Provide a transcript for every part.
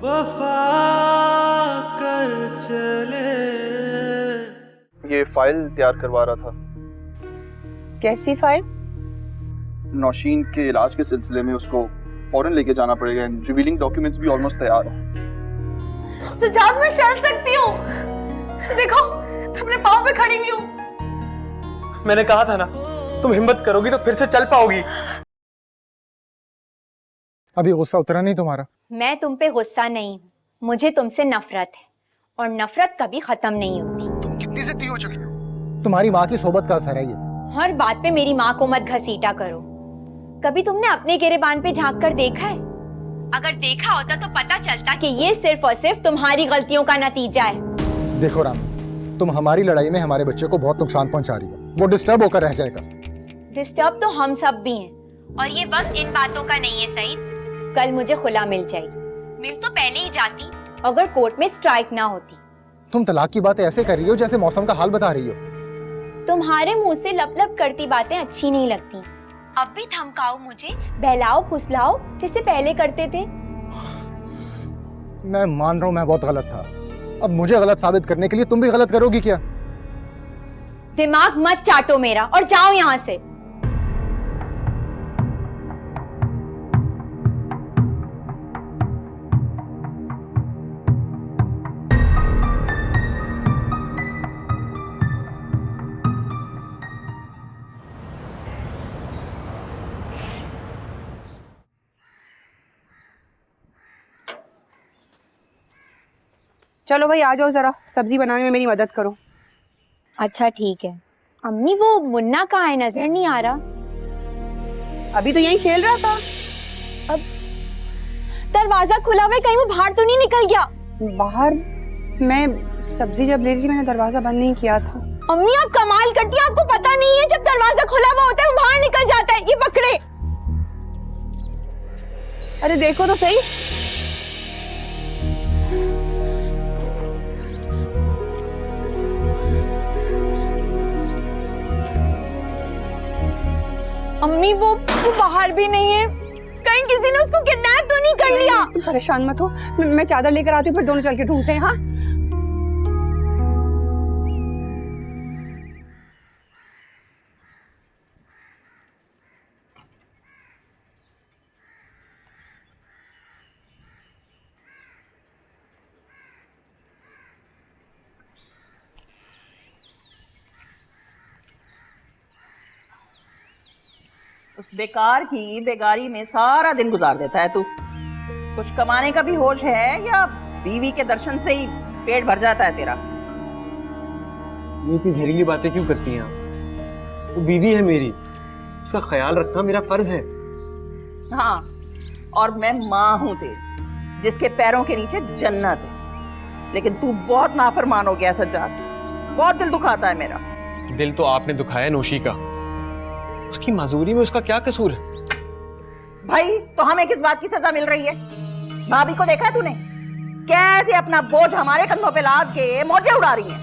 वफा कर चले। ये फाइल तैयार करवा रहा था। कैसी फाइल? नौशीन के इलाज के सिलसिले में उसको फौरन लेके जाना पड़ेगा एंड रिवीलिंग डॉक्यूमेंट्स भी ऑलमोस्ट तैयार हैं। सजाद, मैं चल सकती हूँ। देखो, मैं अपने पाँव पे खड़ी हुई हूँ। मैंने कहा था ना, तुम हिम्मत करोगी तो फिर से चल पाओगी। अभी गुस्सा उतरा नहीं तुम्हारा? मैं तुम पे गुस्सा नहीं हूँ, मुझे तुमसे नफरत है और नफरत कभी खत्म नहीं होती। तुम कितनी जिद्दी हो चुकी हो? तुम्हारी माँ की सोबत का असर है ये। हर बात पे मेरी माँ को मत घसीटा करो। कभी तुमने अपने गिरेबान पे झांक कर देखा है? अगर देखा होता तो पता चलता कि ये सिर्फ और सिर्फ तुम्हारी गलतियों का नतीजा है। देखो राम, तुम हमारी लड़ाई में हमारे बच्चे को बहुत नुकसान पहुंचा रही हो। वो डिस्टर्ब होकर रह जाएगा। डिस्टर्ब तो हम सब भी हैं और ये वक्त इन बातों का नहीं है सईद। कल मुझे खुला मिल जाएगी। मिल तो पहले ही जाती अगर कोर्ट में स्ट्राइक ना होती। तुम तलाक की बातें ऐसे कर रही हो जैसे मौसम का हाल बता रही हो। तुम्हारे मुंह से लप लप करती बातें अच्छी नहीं लगती। अब भी धमकाओ मुझे, बहलाओ फुसलाओ जैसे पहले करते थे। मैं मान रहा हूँ मैं बहुत गलत था। अब मुझे गलत साबित करने के लिए तुम भी गलत करोगी क्या? दिमाग मत चाटो मेरा और जाओ यहाँ से। चलो भाई, आ जाओ, जरा सब्जी बनाने में मेरी मदद करो। अच्छा ठीक है। अम्मी, वो मुन्ना कहाँ है? नजर नहीं आ रहा। अभी तो यही खेल रहा था। अब दरवाजा खुला हुआ है, कहीं वो बाहर तो नहीं निकल गया? बाहर? मैं सब्जी जब ले रही थी मैंने दरवाजा बंद नहीं किया था। अम्मी आप कमाल करती हैं, आपको पता नहीं है जब दरवाजा खुला हुआ होता है वो बाहर निकल जाता है। ये पकड़े। अरे देखो तो सही। अम्मी वो बाहर भी नहीं है। कहीं किसी ने उसको किडनैप तो नहीं कर लिया? परेशान मत हो, मैं चादर लेकर आती हूँ, फिर दोनों चल के ढूंढते हैं। हाँ उस बेकार की बेगारी में सारा दिन गुजार देता है तू। कुछ कमाने का भी होश है या बीवी के दर्शन से ही पेट भर जाता है तेरा? ये इतनी जहरीली बातें क्यों करती हैं आप? वो बीवी है मेरी, उसका ख्याल रखना मेरा फर्ज है। हाँ, और मैं माँ हूं तेरी, जिसके पैरों के नीचे जन्नत है। लेकिन तू बहुत नाफरमान हो गया सज्जाद। बहुत दिल दुखाता है मेरा। दिल तो आपने दुखाया नौशी का। उसकी माजूरी में उसका क्या कसूर है? भाई तो हमें किस बात की सजा मिल रही है? भाभी को देखा है तूने कैसे अपना बोझ हमारे कंधों पे लाद के मौजें उड़ा रही है?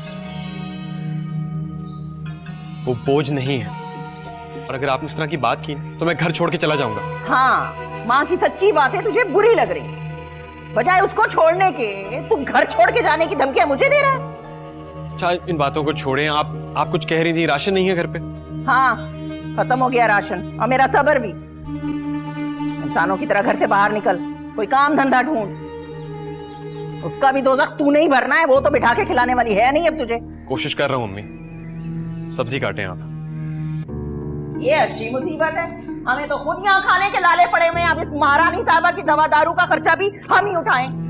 वो बोझ नहीं है, और अगर आपने इस तरह की बात की तो मैं घर छोड़ के चला जाऊंगा। हाँ, माँ की सच्ची बातें तुझे बुरी लग रही। बजाय उसको छोड़ने के तू घर छोड़ के जाने की धमकियां मुझे दे रहा है। अच्छा इन बातों को छोड़ें, आप कुछ कह रही थी, राशन नहीं है घर पे? हाँ, खत्म हो गया राशन और मेरा सब्र भी। इंसानों की तरह घर से बाहर निकल, कोई काम धंधा ढूंढ। उसका भी दोज़ख तूने ही भरना है, वो तो बिठा के खिलाने वाली है नहीं अब तुझे। कोशिश कर रहा हूँ अम्मी, सब्जी काटें आप। ये अच्छी मुसीबत है, हमें तो खुद यहाँ खाने के लाले पड़े हुए हैं। अब इस महारानी साहबा की दवा दारू का खर्चा भी हम ही उठाएं।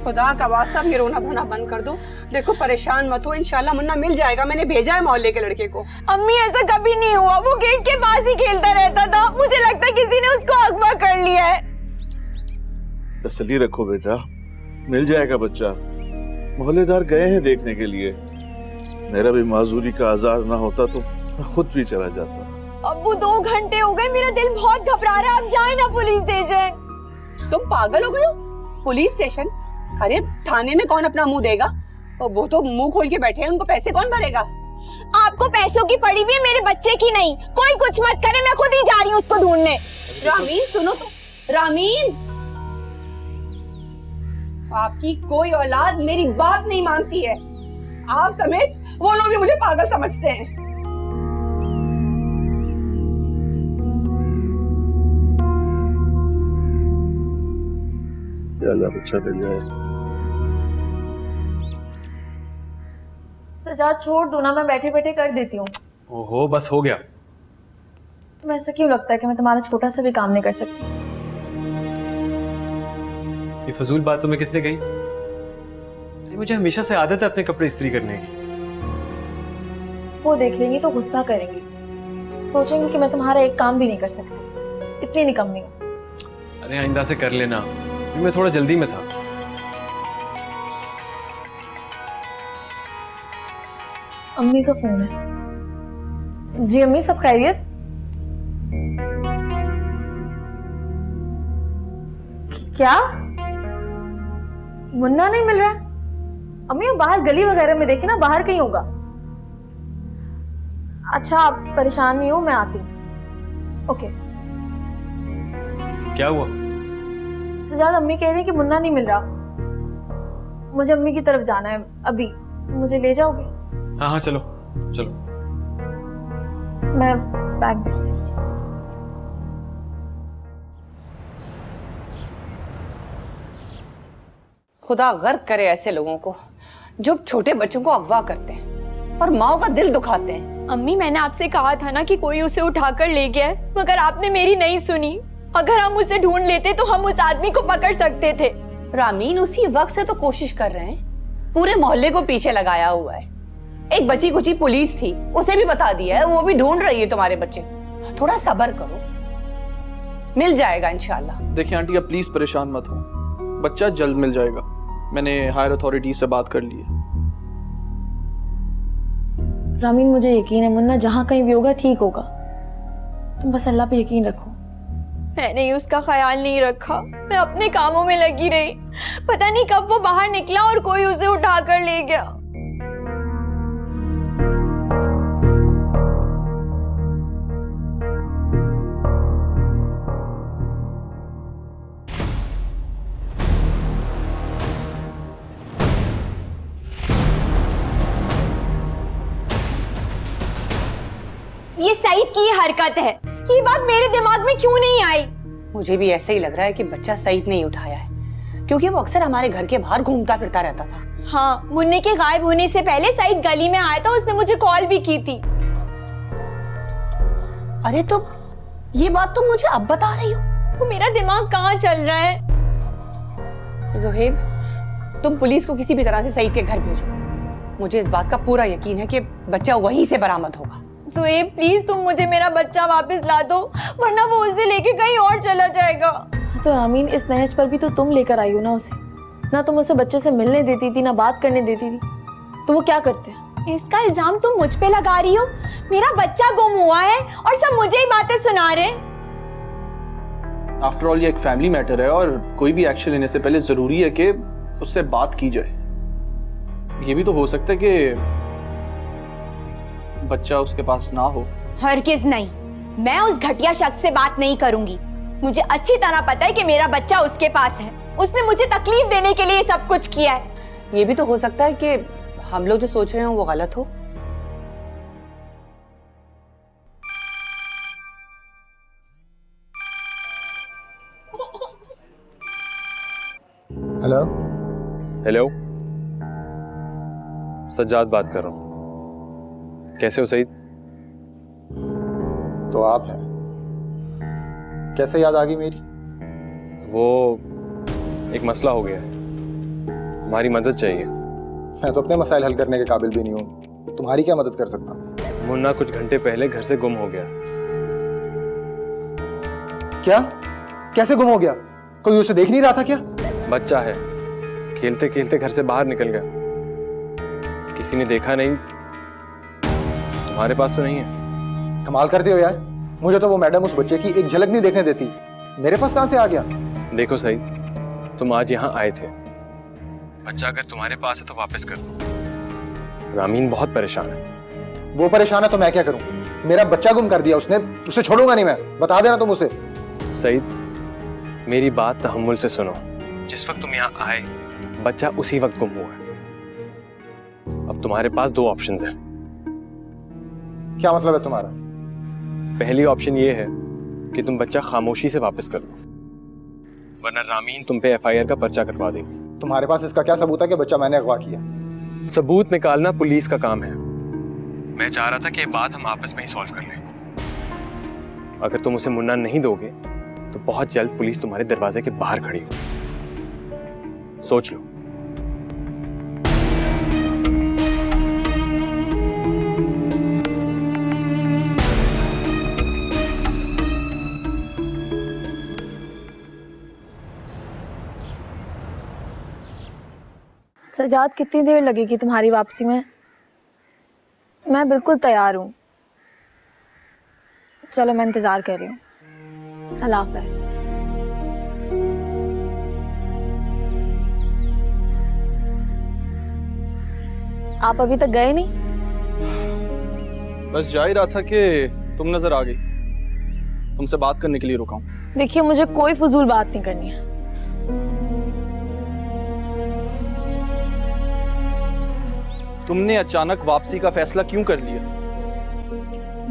खुदा का वास्ता ये रोना धोना बंद कर दो। देखो परेशान मत हो, इंशाल्लाह मुन्ना मिल जाएगा। मैंने भेजा है मोहल्ले के लड़के को। अम्मी ऐसा कभी नहीं हुआ, वो गेट के पास ही खेलता रहता था। मुझे लगता है किसी ने उसको अगवा कर लिया है। तसल्ली रखो बेटा, मिल जाएगा बच्चा। मोहल्लेदार गए हैं देखने के लिए। मेरा भी माजूरी का आजाद ना होता तो मैं खुद भी चला जाता। अब्बू 2 घंटे हो गए, मेरा दिल बहुत घबरा रहा है। आप जाए ना पुलिस स्टेशन। तुम पागल हो गए हो? Police station? अरे थाने में कौन अपना मुंह देगा? वो तो मुंह खोल के बैठे हैं, उनको पैसे कौन भरेगा? आपको पैसों की पड़ी भी है, मेरे बच्चे की नहीं। कोई कुछ मत करे, मैं खुद ही जा रही हूँ उसको ढूंढने। रामीन सुनो तो, रामीन, आपकी कोई औलाद मेरी बात नहीं मानती है। आप समेत वो लोग भी मुझे पागल समझते हैं। अल्लाह बच्चा मिल जाए। सजाद छोड़ दो ना, मैं बैठे बैठे कर देती हूँ। ओहो, बस हो गया। तुम्हें ऐसा क्यों लगता है कि मैं तुम्हारा छोटा सा भी काम नहीं कर सकती? ये फजूल बात तुम्हें किसने कही? मुझे हमेशा से आदत है अपने कपड़े इस्त्री करने की। वो देख लेंगी तो गुस्सा करेंगी, सोचेंगी कि मैं तुम्हारा एक काम भी नहीं कर सकती। इतनी निकम्मी हूँ। अरे आइंदा से कर लेना, मैं थोड़ा जल्दी में था। अम्मी का फोन है। जी अम्मी, सब खैरियत? क्या मुन्ना नहीं मिल रहा है? अम्मी वो बाहर गली वगैरह में देखी ना, बाहर कहीं होगा। अच्छा आप परेशान नहीं हो, मैं आती हूँ। ओके। क्या हुआ? सजाद, अम्मी कह रही है कि मुन्ना नहीं मिल रहा। मुझे अम्मी की तरफ जाना है अभी, मुझे ले जाओगे? हाँ हाँ चलो चलो। मैं बैग देती हूँ। खुदा गर्क करे ऐसे लोगों को जो छोटे बच्चों को अगवा करते हैं और माओ का दिल दुखाते हैं। अम्मी, मैंने आपसे कहा था ना कि कोई उसे उठाकर ले गया है, मगर आपने मेरी नहीं सुनी। अगर हम उसे ढूंढ लेते तो हम उस आदमी को पकड़ सकते थे। रामीन उसी वक्त से तो कोशिश कर रहे हैं, पूरे मोहल्ले को पीछे लगाया हुआ है। एक बची कुची पुलिस थी, उसे भी बता दिया है, वो भी ढूंढ रही है तुम्हारे बच्चे। थोड़ा सब्र करो, मिल जाएगा इंशाल्लाह। देखिए आंटी, आप प्लीज परेशान मत हो, बच्चा जल्द मिल जाएगा। मैंने हायर अथॉरिटी से बात कर ली है। रामीन, मुझे यकीन है मुन्ना जहाँ कहीं भी होगा ठीक होगा। तुम बस अल्लाह पे यकीन रखो। मैंने ही उसका ख्याल नहीं रखा, मैं अपने कामों में लगी रही। पता नहीं कब वो बाहर निकला और कोई उसे उठाकर ले गया। ये सईद की हरकत है, ये बात मेरे दिमाग में क्यों नहीं आई? मुझे भी ऐसे ही लग रहा है कि बच्चा सईद नहीं उठाया है, क्योंकि वो अक्सर हमारे घर के बाहर घूमता फिरता रहता था। हाँ, मुन्ने के गायब होने से पहले सईद गली में आया था, उसने मुझे कॉल भी की थी। अरे तो ये बात तुम मुझे अब बता रही हो? वो मेरा दिमाग कहाँ चल रहा है? ज़ुहैब, तुम पुलिस को किसी भी तरह से सईद के घर भेजो। मुझे इस बात का पूरा यकीन है कि बच्चा वहीं से बरामद होगा। ज़ुहैब प्लीज तुम मुझे मेरा बच्चा वापस ला दो, वरना वो उसे लेके कहीं और चला जाएगा। तो रामीन, इस नहज पर भी तो तुम लेकर आई हो ना उसे। ना तुम उसे बच्चे से मिलने देती थी, ना बात करने देती थी। तो वो क्या करते हैं? इसका इल्जाम तुम मुझ पे लगा रही हो? मेरा बच्चा गुम हुआ है और सब मुझे ही बातें सुना रहे हैं। आफ्टर ऑल ये एक फैमिली मैटर है और कोई भी एक्शन लेने से पहले जरूरी है कि उससे बात की जाए। ये भी तो हो सकता है कि बच्चा उसके पास ना हो। हरगिज़ नहीं, मैं उस घटिया शख्स से बात नहीं करूंगी। मुझे अच्छी तरह पता है कि मेरा बच्चा उसके पास है। उसने मुझे तकलीफ देने के लिए सब कुछ किया है। ये भी तो हो सकता है कि हम लोग जो सोच रहे हो वो गलत हो। हेलो हेलो, सज्जाद बात कर रहा हूँ। कैसे हो सईद? तो आप हैं, कैसे याद आ गई मेरी? वो एक मसला हो गया है, तुम्हारी मदद चाहिए। मैं तो अपने मसाइल हल करने के काबिल भी नहीं हूँ, तुम्हारी क्या मदद कर सकता हूँ? मुन्ना कुछ घंटे पहले घर से गुम हो गया। क्या? कैसे गुम हो गया? कोई उसे देख नहीं रहा था क्या? बच्चा है, खेलते खेलते घर से बाहर निकल गया, किसी ने देखा नहीं। तुम्हारे पास तो नहीं है? कमाल करते हो यार, मुझे तो वो मैडम उस बच्चे की एक झलक नहीं देखने देती, मेरे पास कहां से आ गया? देखो सईद, तुम आज यहाँ आए थे, बच्चा अगर तुम्हारे पास है तो वापस कर दो। रामीन बहुत परेशान है, वो परेशान है तो मैं क्या करूं? मेरा बच्चा गुम कर दिया उसने, उसे छोड़ूंगा नहीं मैं, बता देना तुम उसे। सईद, मेरी बात तहम्मुल से सुनो। जिस वक्त तुम यहाँ आए बच्चा उसी वक्त गुम हुआ है। अब तुम्हारे पास दो ऑप्शंस हैं। क्या मतलब है तुम्हारा? पहली ऑप्शन ये है कि तुम बच्चा खामोशी से वापस कर दो, वरना रामीन तुम पे FIR का पर्चा करवा देगी। तुम्हारे पास इसका क्या सबूत है कि बच्चा मैंने अगवा किया? सबूत निकालना पुलिस का काम है। मैं चाह रहा था कि ये बात हम आपस में ही सॉल्व कर लें। अगर तुम उसे मुन्ना नहीं दोगे तो बहुत जल्द पुलिस तुम्हारे दरवाजे के बाहर खड़ी होगी। सोच लो। सजाद, कितनी देर लगेगी तुम्हारी वापसी में? मैं बिल्कुल तैयार हूँ। चलो, मैं इंतज़ार कर रही हूँ। अल्लाह हाफ़िज़। आप अभी तक गए नहीं? बस जा ही रहा था कि तुम नजर आ गई, तुमसे बात करने के लिए रुका हूँ। देखिए, मुझे कोई फजूल बात नहीं करनी है। तुमने अचानक वापसी का फैसला क्यों कर लिया?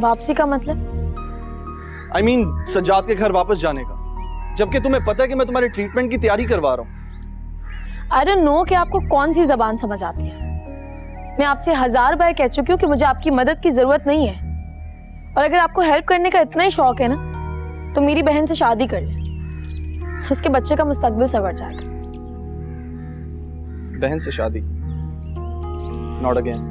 वापसी का मतलब? I mean, सजाद के घर वापस जाने का, जबकि तुम्हें पता है कि मैं तुम्हारे ट्रीटमेंट की तैयारी करवा रहा हूँ। आई डोंट नो कि आपको कौन सी जबान समझ आती है। मैं आपसे 1000 बार कह चुकी हूँ कि मुझे आपकी मदद की जरूरत नहीं है, और अगर आपको हेल्प करने का इतना ही शौक है ना, तो मेरी बहन से शादी कर ले। उसके बच्चे का मुस्तकबिल संवर जाएगा। बहन से शादी? Not again.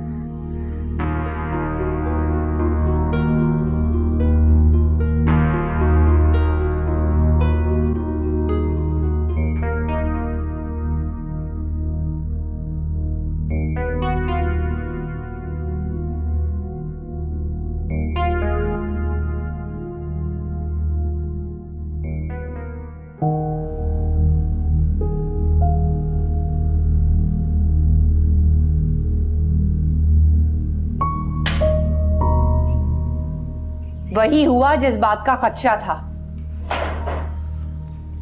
वही हुआ जिस बात का खदशा था।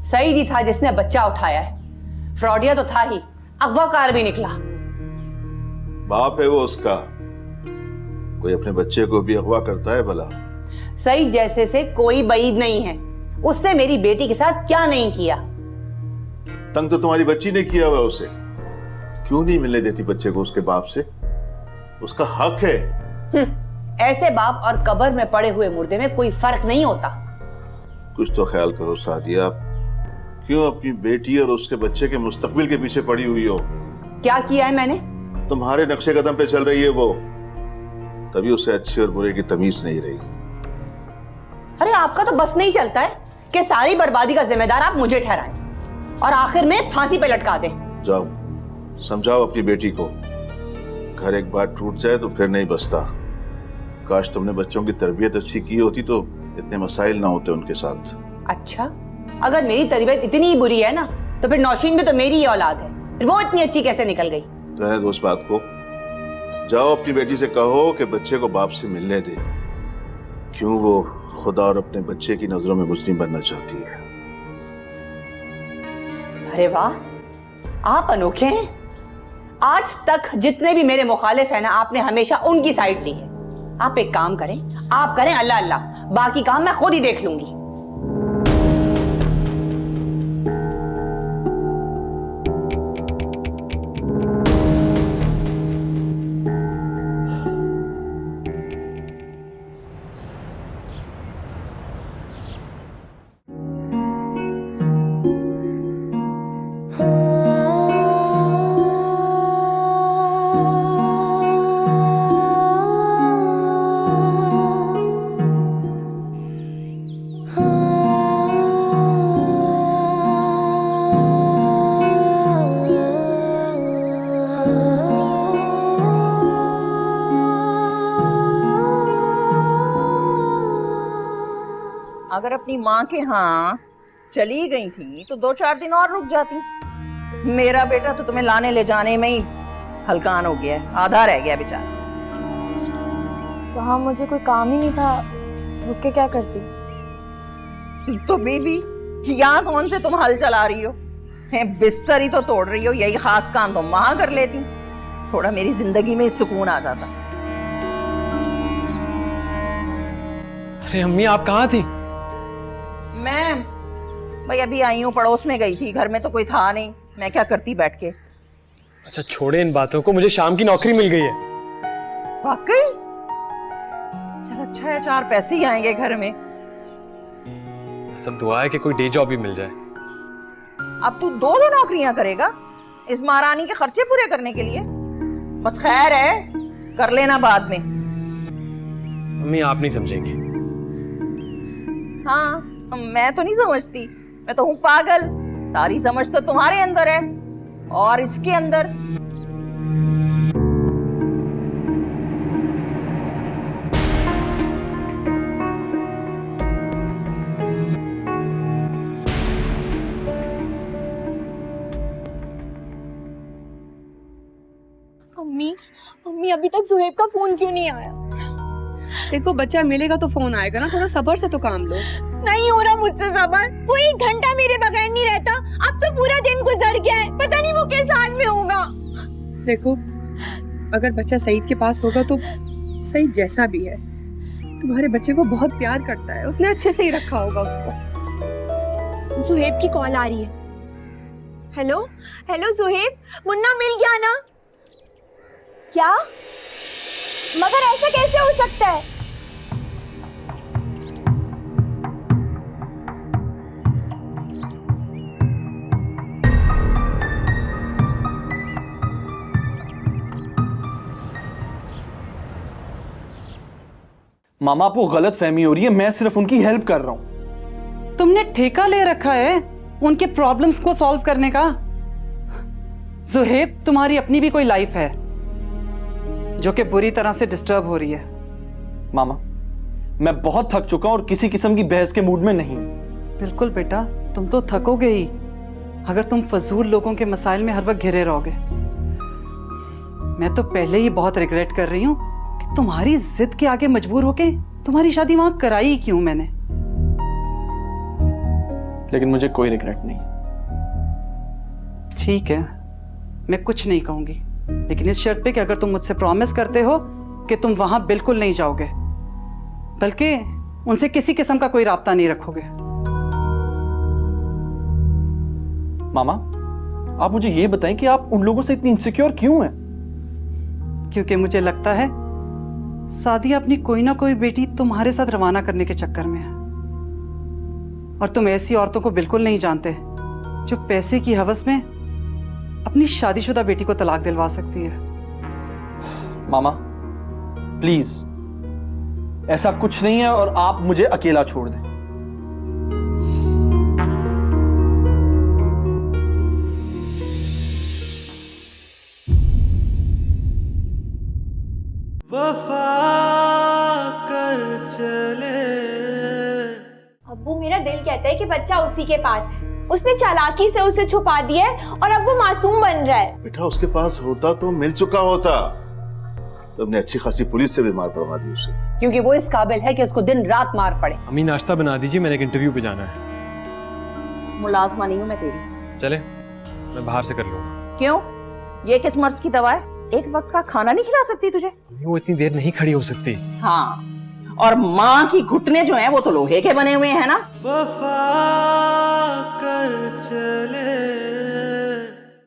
सईद ही था जिसने बच्चा उठाया है। फ्रॉडिया तो था ही, अगवाकार भी निकला। बाप है वो उसका, कोई अपने बच्चे को भी अगवा करता है भला? सईद जैसे से कोई बईद नहीं है। उसने मेरी बेटी के साथ क्या नहीं किया। तंग तो तुम्हारी बच्ची ने किया हुआ उसे। क्यों नहीं मिलने देती बच्चे को उसके बाप से? उसका हक है। ऐसे बाप और कब्र में पड़े हुए मुर्दे में कोई फर्क नहीं होता। कुछ तो ख्याल करो सादिया, क्यों अपनी बेटी और उसके बच्चे के मुस्तकबिल के पीछे पड़ी हुई हो? क्या किया है मैंने? तुम्हारे नक्शे कदम पे चल रही है वो, तभी उसे अच्छे और बुरे की तमीज नहीं रही। अरे आपका तो बस नहीं चलता है कि सारी बर्बादी का जिम्मेदार आप मुझे ठहराएं और आखिर में फांसी पे लटका दें। जाओ समझाओ अपनी बेटी को, घर एक बार टूट जाए तो फिर नहीं बसता। काश तुमने बच्चों की तरबियत अच्छी की होती तो इतने मसाइल ना होते उनके साथ। अच्छा, अगर मेरी तरबियत इतनी ही बुरी है ना, तो फिर नौशीन भी तो मेरी ही औलाद है, फिर वो इतनी अच्छी कैसे निकल गई? रहने दो उस बात को। जाओ अपनी बेटी से कहो कि बच्चे को बाप से मिलने दे। क्यों वो खुदा और अपने बच्चे की नजरों में मुजरिम बनना चाहती है? अरे वाह, आप अनोखे हैं। आज तक जितने भी मेरे मुखालिफ हैं ना, आपने हमेशा उनकी साइड ली है। आप एक काम करें, आप करें अल्लाह अल्लाह, बाकी काम मैं खुद ही देख लूंगी। अगर अपनी माँ के यहाँ चली गई थी तो 2-4 दिन और रुक जाती। मेरा बेटा तो तुम्हें लाने ले जाने में ही हलकान हो गया है, आधा रह गया बेचारा। वहाँ मुझे कोई काम ही नहीं था, रुक के क्या करती। तो बेबी यहाँ कौन से तुम हल चला रही हो? बिस्तर ही तो तोड़ रही हो, यही खास काम तुम वहां कर लेती, थोड़ा मेरी जिंदगी में सुकून आ जाता। अरे अम्मी आप कहाँ थी? मैं भाई अभी आई हूँ, पड़ोस में गई थी, घर में तो कोई था नहीं, मैं क्या करती बैठ के। अच्छा छोड़े इन बातों को, मुझे शाम की नौकरी मिल गई है। वाकई? चल अच्छा है, 4 पैसे ही आएंगे घर में। सब दुआ है कि कोई डे जॉब भी मिल जाए। अब तू 2 नौकरियां करेगा इस महारानी के खर्चे पूरे करने के लिए? बस खैर है, कर लेना बाद में। अम्मी आप नहीं समझेंगी। हाँ मैं तो नहीं समझती, मैं तो हूँ पागल। सारी समझ तो तुम्हारे अंदर है और इसके अंदर। अम्मी अम्मी अभी तक सुहेब का फोन क्यों नहीं आया? देखो बच्चा मिलेगा तो फोन आएगा ना, थोड़ा सब्र से तो काम लो। नहीं हो रहा मुझसे सबर, वो 1 घंटा मेरे बगैर नहीं रहता। अब तो पूरा दिन गुजर गया है, पता नहीं वो किस हाल में होगा। देखो अगर बच्चा सईद के पास होगा तो सईद जैसा भी है तुम्हारे बच्चे को बहुत प्यार करता है, उसने अच्छे से ही रखा होगा उसको। सुहेब की कॉल आ रही है। हेलो हेलो सुहेब, मुन्ना मिल गया ना? क्या? मगर ऐसा कैसे हो सकता है? मामा आपको गलत फहमी हो रही है, मैं सिर्फ उनकी हेल्प कर रहा हूं। तुमने ठेका ले रखा है उनके प्रॉब्लम्स को सॉल्व करने का। ज़ुहैब तुम्हारी अपनी भी कोई लाइफ है जो कि बुरी तरह से डिस्टर्ब हो रही है। मामा मैं बहुत थक चुका हूं और किसी किस्म की बहस के मूड में नहीं। बिल्कुल बेटा, तुम तो थकोगे ही अगर तुम फजूल लोगों के मसाइल में हर वक्त घिरे रहोगे। मैं तो पहले ही बहुत रिग्रेट कर रही हूं कि तुम्हारी जिद के आगे मजबूर होके तुम्हारी शादी वहां कराई क्यों मैंने। लेकिन मुझे कोई रिग्रेट नहीं। ठीक है, मैं कुछ नहीं कहूंगी, लेकिन इस शर्त पे कि अगर तुम मुझसे प्रॉमिस करते हो कि तुम वहां बिल्कुल नहीं जाओगे, बल्कि उनसे किसी किस्म का कोई राब्ता नहीं रखोगे। मामा आप मुझे ये बताएं कि आप उन लोगों से इतनी इनसिक्योर क्यों हैं? क्योंकि मुझे लगता है सादिया अपनी कोई ना कोई बेटी तुम्हारे साथ रवाना करने के चक्कर में है, और तुम ऐसी औरतों को बिल्कुल नहीं जानते जो पैसे की हवस में अपनी शादीशुदा बेटी को तलाक दिलवा सकती है। मामा प्लीज ऐसा कुछ नहीं है और आप मुझे अकेला छोड़ दें। वफा कर चले। अब्बू मेरा दिल कहता है कि बच्चा उसी के पास है, उसने चालाकी से उसे छुपा दिया है और अब वो मासूम बन रहा है। बेटा उसके पास होता तो मिल चुका होता। तुमने अच्छी खासी पुलिस से भी मार पड़वा दी उसे, क्योंकि वो इस काबिल है कि उसको दिन रात मार पड़े। अम्मी नाश्ता बना दीजिए, मैंने एक इंटरव्यू पे जाना है। मुलाजमा नहीं हूं मैं तेरी। चले मैं बाहर से कर लूंगा। क्यों? ये किस मर्ज की दवा है? एक वक्त का खाना नहीं खिला सकती तुझे? वो इतनी देर नहीं खड़ी हो सकती। हाँ, और माँ की घुटने जो हैं वो तो लोहे के बने हुए हैं ना। वफा कर चले।